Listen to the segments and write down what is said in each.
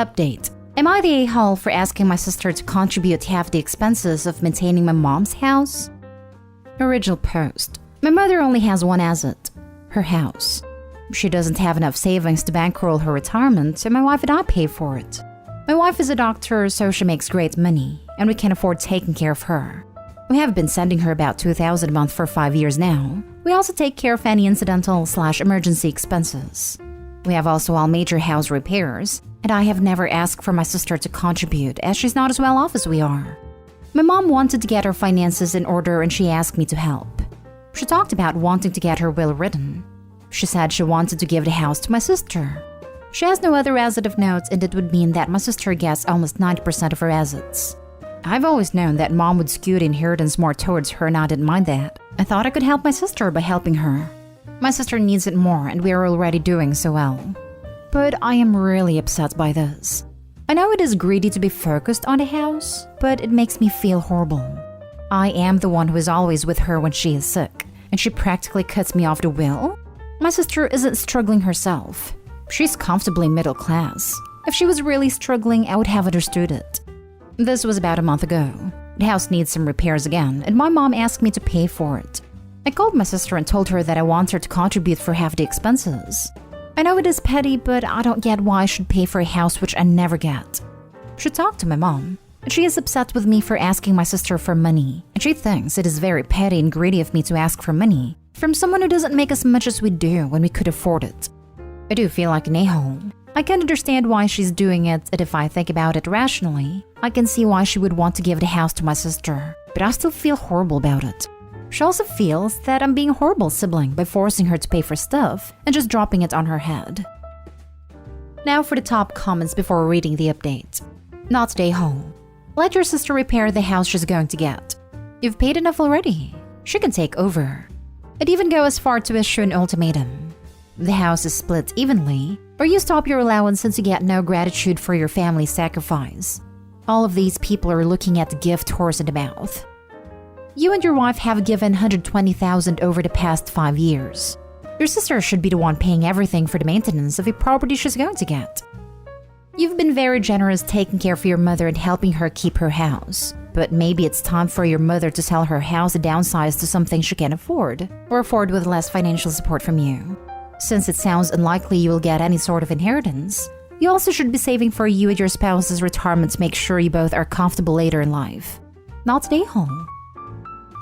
Update. Am I the a-hole for asking my sister to contribute half the expenses of maintaining my mom's house? Original post. My mother only has one asset, her house. She doesn't have enough savings to bankroll her retirement, so my wife and I pay for it. My wife is a doctor, so she makes great money, and we can afford taking care of her. We have been sending her about $2,000 a month for 5 years now. We also take care of any incidental/emergency expenses. We have also all major house repairs, and I have never asked for my sister to contribute as she's not as well off as we are. My mom wanted to get her finances in order and she asked me to help. She talked about wanting to get her will written. She said she wanted to give the house to my sister. She has no other asset of note, and it would mean that my sister gets almost 90% of her assets. I've always known that mom would skew the inheritance more towards her and I didn't mind that. I thought I could help my sister by helping her. My sister needs it more and we are already doing so well. But I am really upset by this. I know it is greedy to be focused on the house, but it makes me feel horrible. I am the one who is always with her when she is sick, and she practically cuts me off the will? My sister isn't struggling herself. She's comfortably middle class. If she was really struggling, I would have understood it. This was about a month ago. The house needs some repairs again, and my mom asked me to pay for it. I called my sister and told her that I want her to contribute for half the expenses. I know it is petty, but I don't get why I should pay for a house which I never get. She talked to my mom, and she is upset with me for asking my sister for money, and she thinks it is very petty and greedy of me to ask for money from someone who doesn't make as much as we do when we could afford it. I do feel like an a-hole. I can understand why she's doing it, and if I think about it rationally, I can see why she would want to give the house to my sister, but I still feel horrible about it. She also feels that I'm being a horrible sibling by forcing her to pay for stuff and just dropping it on her head. Now for the top comments before reading the update. Not the a-hole. Let your sister repair the house she's going to get. You've paid enough already. She can take over. I'd even go as far to issue an ultimatum. The house is split evenly, or you stop your allowance since you get no gratitude for your family's sacrifice. All of these people are looking at the gift horse in the mouth. You and your wife have given $120,000 over the past 5 years. Your sister should be the one paying everything for the maintenance of the property she's going to get. You've been very generous taking care of your mother and helping her keep her house. But maybe it's time for your mother to sell her house and downsize to something she can afford, or afford with less financial support from you. Since it sounds unlikely you will get any sort of inheritance, you also should be saving for you and your spouse's retirement to make sure you both are comfortable later in life. Not stay home.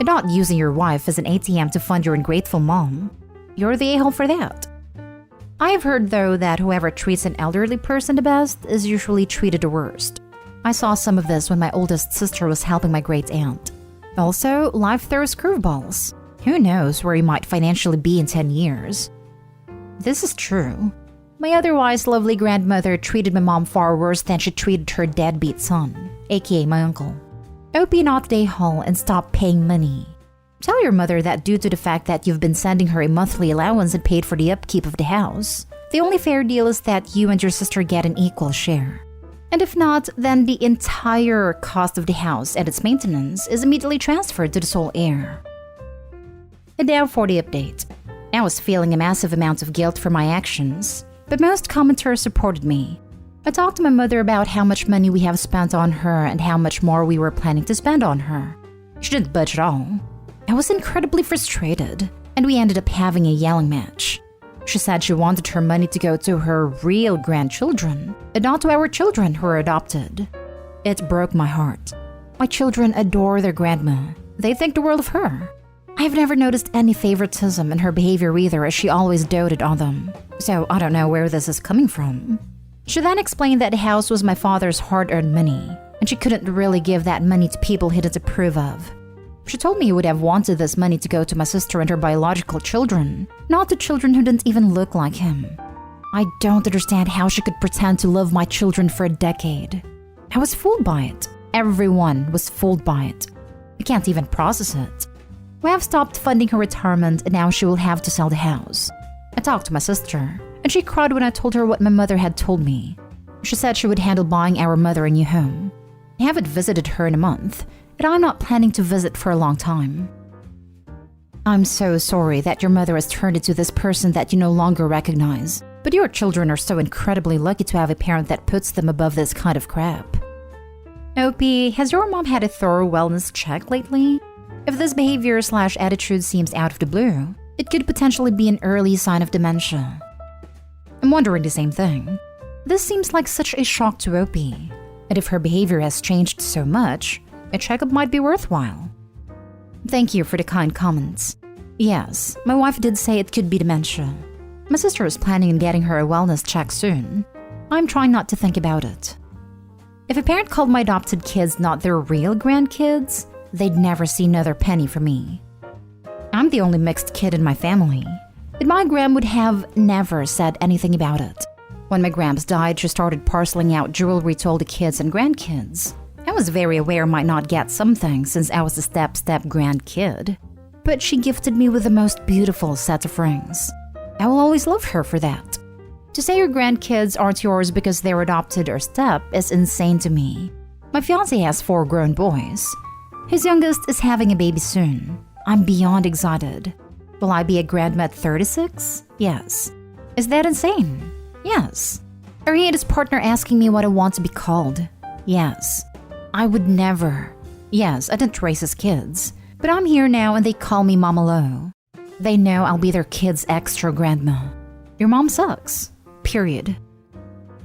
And not using your wife as an ATM to fund your ungrateful mom. You're the a-hole for that. I have heard, though, that whoever treats an elderly person the best is usually treated the worst. I saw some of this when my oldest sister was helping my great aunt. Also, life throws curveballs. Who knows where you might financially be in 10 years? This is true. My otherwise lovely grandmother treated my mom far worse than she treated her deadbeat son, aka my uncle. OP not the a-hole and stop paying money. Tell your mother that due to the fact that you've been sending her a monthly allowance and paid for the upkeep of the house, the only fair deal is that you and your sister get an equal share. And if not, then the entire cost of the house and its maintenance is immediately transferred to the sole heir. And now for the update. I was feeling a massive amount of guilt for my actions, but most commenters supported me. I talked to my mother about how much money we have spent on her and how much more we were planning to spend on her. She didn't budge at all. I was incredibly frustrated, and we ended up having a yelling match. She said she wanted her money to go to her real grandchildren, and not to our children who are adopted. It broke my heart. My children adore their grandma. They think the world of her. I've never noticed any favoritism in her behavior either, as she always doted on them. So I don't know where this is coming from. She then explained that the house was my father's hard-earned money, and she couldn't really give that money to people he didn't approve of. She told me he would have wanted this money to go to my sister and her biological children, not to children who didn't even look like him. I don't understand how she could pretend to love my children for a decade. I was fooled by it. Everyone was fooled by it. I can't even process it. We have stopped funding her retirement, and now she will have to sell the house. I talked to my sister, and she cried when I told her what my mother had told me. She said she would handle buying our mother a new home. I haven't visited her in a month, and I'm not planning to visit for a long time. I'm so sorry that your mother has turned into this person that you no longer recognize. But your children are so incredibly lucky to have a parent that puts them above this kind of crap. OP, has your mom had a thorough wellness check lately? If this behavior/attitude seems out of the blue, it could potentially be an early sign of dementia. I'm wondering the same thing. This seems like such a shock to OP, and if her behavior has changed so much, a checkup might be worthwhile. Thank you for the kind comments. Yes, my wife did say it could be dementia. My sister is planning on getting her a wellness check soon. I'm trying not to think about it. If a parent called my adopted kids not their real grandkids, they'd never see another penny from me. I'm the only mixed kid in my family, but my gram would have never said anything about it. When my grams died, she started parceling out jewelry to all the kids and grandkids. I was very aware I might not get something since I was a step-grandkid, but she gifted me with the most beautiful set of rings. I will always love her for that. To say your grandkids aren't yours because they're adopted or step is insane to me. My fiancé has 4 grown boys. His youngest is having a baby soon. I'm beyond excited. Will I be a grandma at 36? Yes. Is that insane? Yes. Or he and his partner asking me what I want to be called? Yes. I would never. Yes, I didn't raise his kids, but I'm here now and they call me Mama Lo. They know I'll be their kid's extra grandma. Your mom sucks. Period.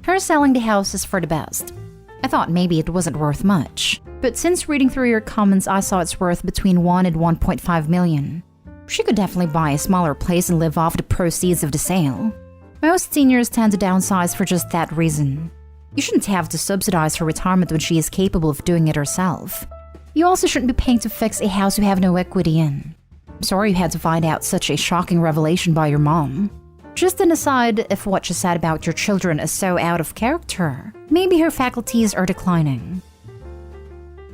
Her selling the house is for the best. I thought maybe it wasn't worth much, but since reading through your comments, I saw it's worth between 1 and 1.5 million. She could definitely buy a smaller place and live off the proceeds of the sale. Most seniors tend to downsize for just that reason. You shouldn't have to subsidize her retirement when she is capable of doing it herself. You also shouldn't be paying to fix a house you have no equity in. I'm sorry you had to find out such a shocking revelation by your mom. Just an aside, if what she said about your children is so out of character, maybe her faculties are declining.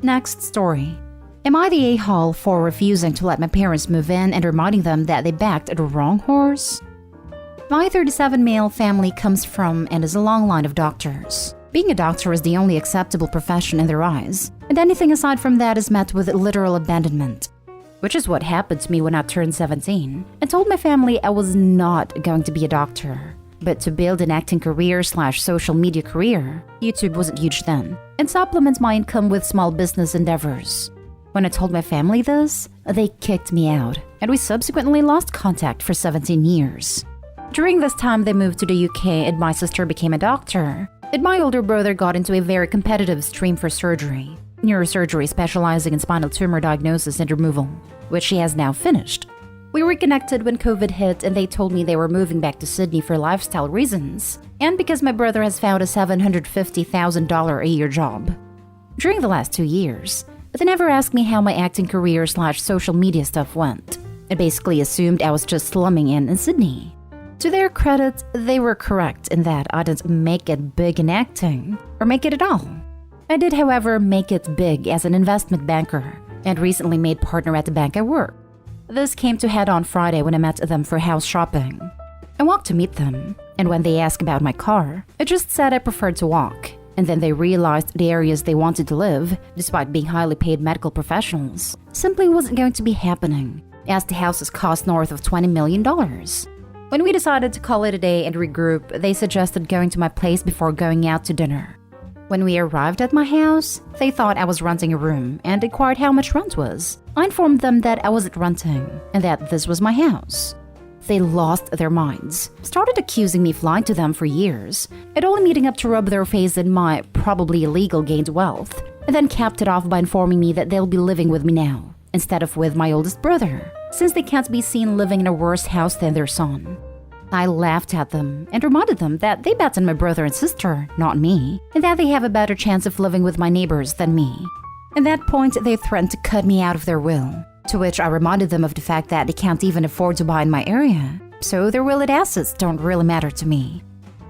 Next story. Am I the a-hole for refusing to let my parents move in and reminding them that they backed the wrong horse? My 37 male family comes from and is a long line of doctors. Being a doctor is the only acceptable profession in their eyes, and anything aside from that is met with literal abandonment. Which is what happened to me when I turned 17 and told my family I was not going to be a doctor, but to build an acting career/social media career. YouTube wasn't huge then, and supplement my income with small business endeavors. When I told my family this, they kicked me out, and we subsequently lost contact for 17 years. During this time, they moved to the UK and my sister became a doctor, and my older brother got into a very competitive stream for surgery. Neurosurgery specializing in spinal tumor diagnosis and removal, which she has now finished. We reconnected when COVID hit and they told me they were moving back to Sydney for lifestyle reasons, and because my brother has found a $750,000 a year job. During the last 2 years, they never asked me how my acting career/social media stuff went. It basically assumed I was just slumming in Sydney. To their credit, they were correct in that I didn't make it big in acting, or make it at all. I did, however, make it big as an investment banker, and recently made partner at the bank I work. This came to head on Friday when I met them for house shopping. I walked to meet them, and when they asked about my car, I just said I preferred to walk, and then they realized the areas they wanted to live, despite being highly paid medical professionals, simply wasn't going to be happening, as the houses cost north of $20 million. When we decided to call it a day and regroup, they suggested going to my place before going out to dinner. When we arrived at my house, they thought I was renting a room and inquired how much rent was. I informed them that I wasn't renting and that this was my house. They lost their minds, started accusing me of lying to them for years, and only meeting up to rub their face in my probably illegal gained wealth, and then capped it off by informing me that they'll be living with me now, instead of with my oldest brother, since they can't be seen living in a worse house than their son. I laughed at them and reminded them that they bet on my brother and sister, not me, and that they have a better chance of living with my neighbors than me. At that point, they threatened to cut me out of their will, to which I reminded them of the fact that they can't even afford to buy in my area, so their willed assets don't really matter to me.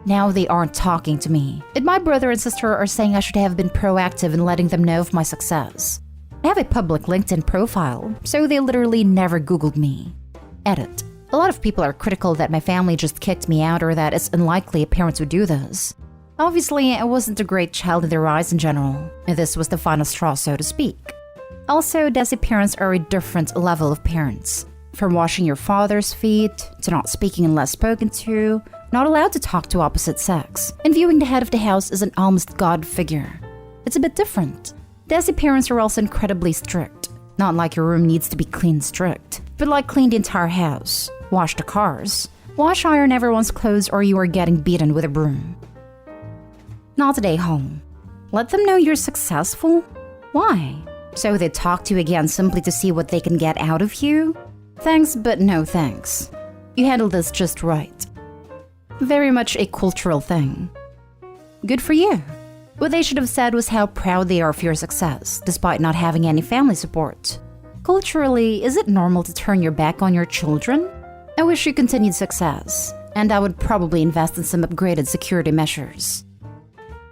Now they aren't talking to me, and my brother and sister are saying I should have been proactive in letting them know of my success. I have a public LinkedIn profile, so they literally never Googled me. Edit. A lot of people are critical that my family just kicked me out or that it's unlikely a parent would do this. Obviously, I wasn't a great child in their eyes in general, and this was the final straw, so to speak. Also, Desi parents are a different level of parents. From washing your father's feet, to not speaking unless spoken to, not allowed to talk to opposite sex, and viewing the head of the house as an almost god figure. It's a bit different. Desi parents are also incredibly strict. Not like your room needs to be clean strict, but like clean the entire house, wash the cars, wash iron everyone's clothes, or you are getting beaten with a broom. Not today, home. Let them know you're successful? Why? So they talk to you again simply to see what they can get out of you? Thanks, but no thanks. You handled this just right. Very much a cultural thing. Good for you. What they should have said was how proud they are of your success, despite not having any family support. Culturally, is it normal to turn your back on your children? I wish you continued success, and I would probably invest in some upgraded security measures.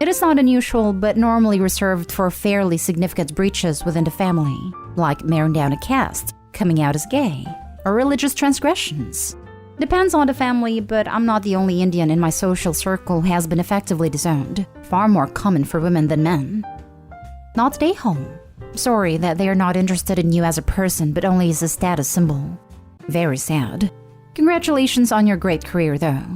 It is not unusual, but normally reserved for fairly significant breaches within the family, like marrying down a caste, coming out as gay, or religious transgressions. Depends on the family, but I'm not the only Indian in my social circle who has been effectively disowned. Far more common for women than men. Not today, home. Sorry that they are not interested in you as a person, but only as a status symbol. Very sad. Congratulations on your great career, though.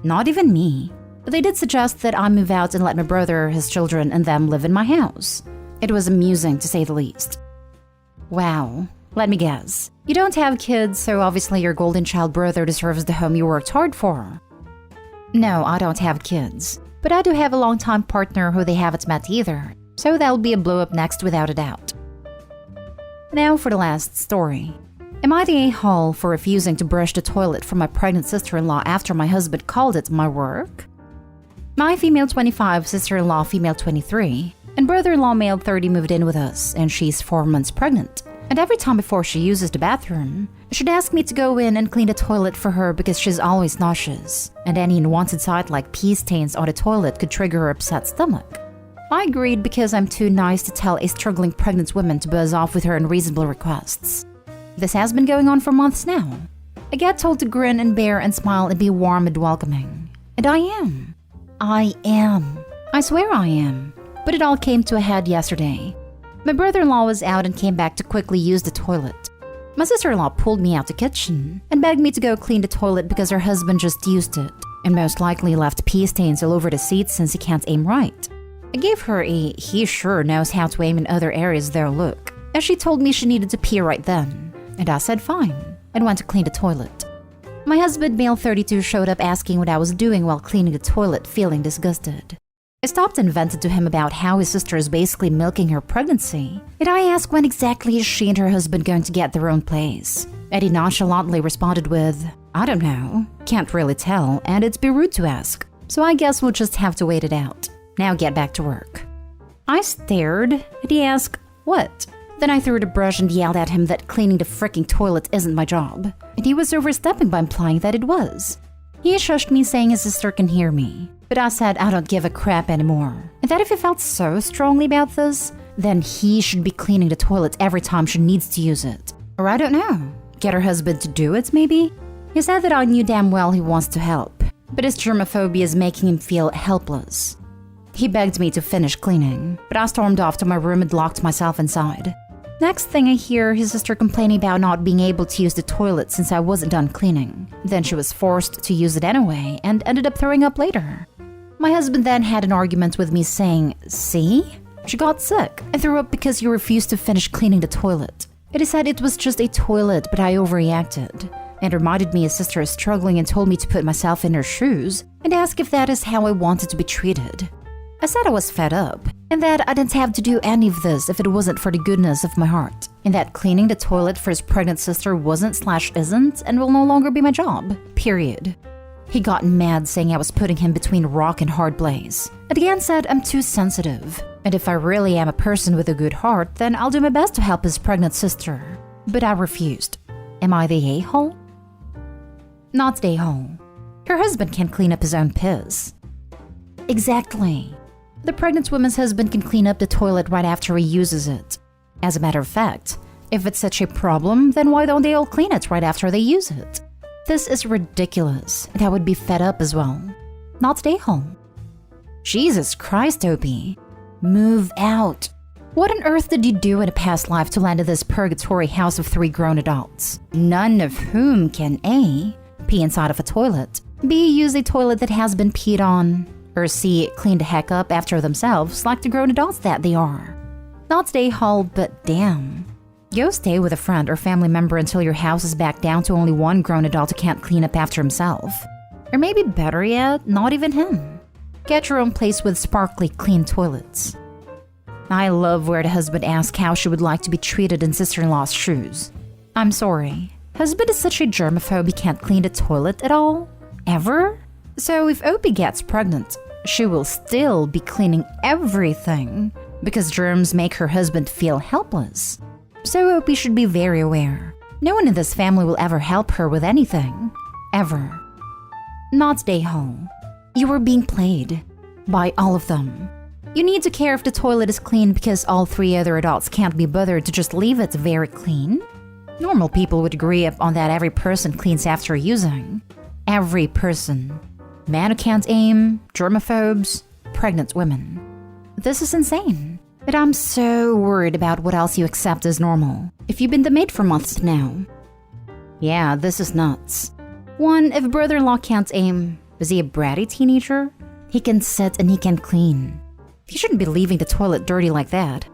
Not even me. They did suggest that I move out and let my brother, his children, and them live in my house. It was amusing, to say the least. Wow. Let me guess. You don't have kids, so obviously your golden child brother deserves the home you worked hard for. No, I don't have kids. But I do have a long-time partner who they haven't met either. So that'll be a blow-up next without a doubt. Now for the last story. Am I the a-hole for refusing to brush the toilet for my pregnant sister-in-law after my husband called it my work? My female 25, sister-in-law female 23, and brother-in-law male 30 moved in with us, and she's 4 months pregnant. And every time before she uses the bathroom, she'd ask me to go in and clean the toilet for her because she's always nauseous, and any unwanted sight like pee stains on the toilet could trigger her upset stomach. I agreed because I'm too nice to tell a struggling pregnant woman to buzz off with her unreasonable requests. This has been going on for months now. I get told to grin and bear and smile and be warm and welcoming. And I am. I am. I swear I am. But it all came to a head yesterday. My brother-in-law was out and came back to quickly use the toilet. My sister-in-law pulled me out the kitchen and begged me to go clean the toilet because her husband just used it and most likely left pee stains all over the seat since he can't aim right. I gave her a he sure knows how to aim in other areas there look, as she told me she needed to pee right then, and I said fine and went to clean the toilet. My husband, male 32, showed up asking what I was doing while cleaning the toilet, feeling disgusted. I stopped and vented to him about how his sister is basically milking her pregnancy, and I asked when exactly is she and her husband going to get their own place. And he nonchalantly responded with, I don't know, can't really tell, and it'd be rude to ask, so I guess we'll just have to wait it out. Now get back to work. I stared, and he asked, what? Then I threw the brush and yelled at him that cleaning the freaking toilet isn't my job, and he was overstepping by implying that it was. He shushed me saying his sister can hear me. But I said I don't give a crap anymore, and that if he felt so strongly about this, then he should be cleaning the toilet every time she needs to use it. Or I don't know, get her husband to do it maybe? He said that I knew damn well he wants to help, but his germophobia is making him feel helpless. He begged me to finish cleaning, but I stormed off to my room and locked myself inside. Next thing I hear, his sister complaining about not being able to use the toilet since I wasn't done cleaning. Then she was forced to use it anyway and ended up throwing up later. My husband then had an argument with me saying, see? She got sick and threw up because you refused to finish cleaning the toilet. And he said it was just a toilet, but I overreacted. And reminded me his sister is struggling and told me to put myself in her shoes and ask if that is how I wanted to be treated. I said I was fed up and that I didn't have to do any of this if it wasn't for the goodness of my heart. And that cleaning the toilet for his pregnant sister wasn't/isn't and will no longer be my job. Period. He got mad saying I was putting him between a rock and hard place. And again said I'm too sensitive. And if I really am a person with a good heart, then I'll do my best to help his pregnant sister. But I refused. Am I the a-hole? Not the a-hole. Her husband can clean up his own piss. Exactly. The pregnant woman's husband can clean up the toilet right after he uses it. As a matter of fact, if it's such a problem, then why don't they all clean it right after they use it? This is ridiculous, and I would be fed up as well. Not stay home. Jesus Christ, Opie. Move out. What on earth did you do in a past life to land in this purgatory house of 3 grown adults, none of whom can A. pee inside of a toilet, B. use a toilet that has been peed on, or C. clean the heck up after themselves like the grown adults that they are? Not stay whole, but damn. Go stay with a friend or family member until your house is back down to only one grown adult who can't clean up after himself. Or maybe better yet, not even him. Get your own place with sparkly clean toilets. I love where the husband asks how she would like to be treated in sister-in-law's shoes. I'm sorry. Husband is such a germaphobe he can't clean the toilet at all? Ever? So if Opie gets pregnant, she will still be cleaning everything because germs make her husband feel helpless. So Opie should be very aware. No one in this family will ever help her with anything. Ever. Not stay home. You are being played. By all of them. You need to care if the toilet is clean because all 3 other adults can't be bothered to just leave it very clean. Normal people would agree on that every person cleans after using. Every person. Man who can't aim, germaphobes, pregnant women. This is insane. But I'm so worried about what else you accept as normal. If you've been the maid for months now. Yeah, this is nuts. 1. If brother-in-law can't aim, is he a bratty teenager? He can sit and he can clean. He shouldn't be leaving the toilet dirty like that.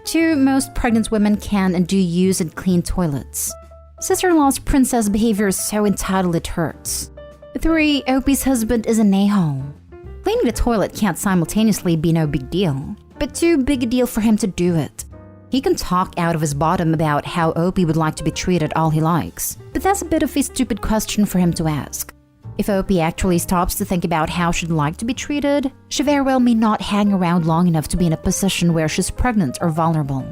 2. Most pregnant women can and do use and clean toilets. Sister-in-law's princess behavior is so entitled it hurts. 3. Opie's husband is an a-hole. Cleaning the toilet can't simultaneously be no big deal, but too big a deal for him to do it. He can talk out of his bottom about how Opie would like to be treated all he likes, but that's a bit of a stupid question for him to ask. If Opie actually stops to think about how she'd like to be treated, she very well may not hang around long enough to be in a position where she's pregnant or vulnerable.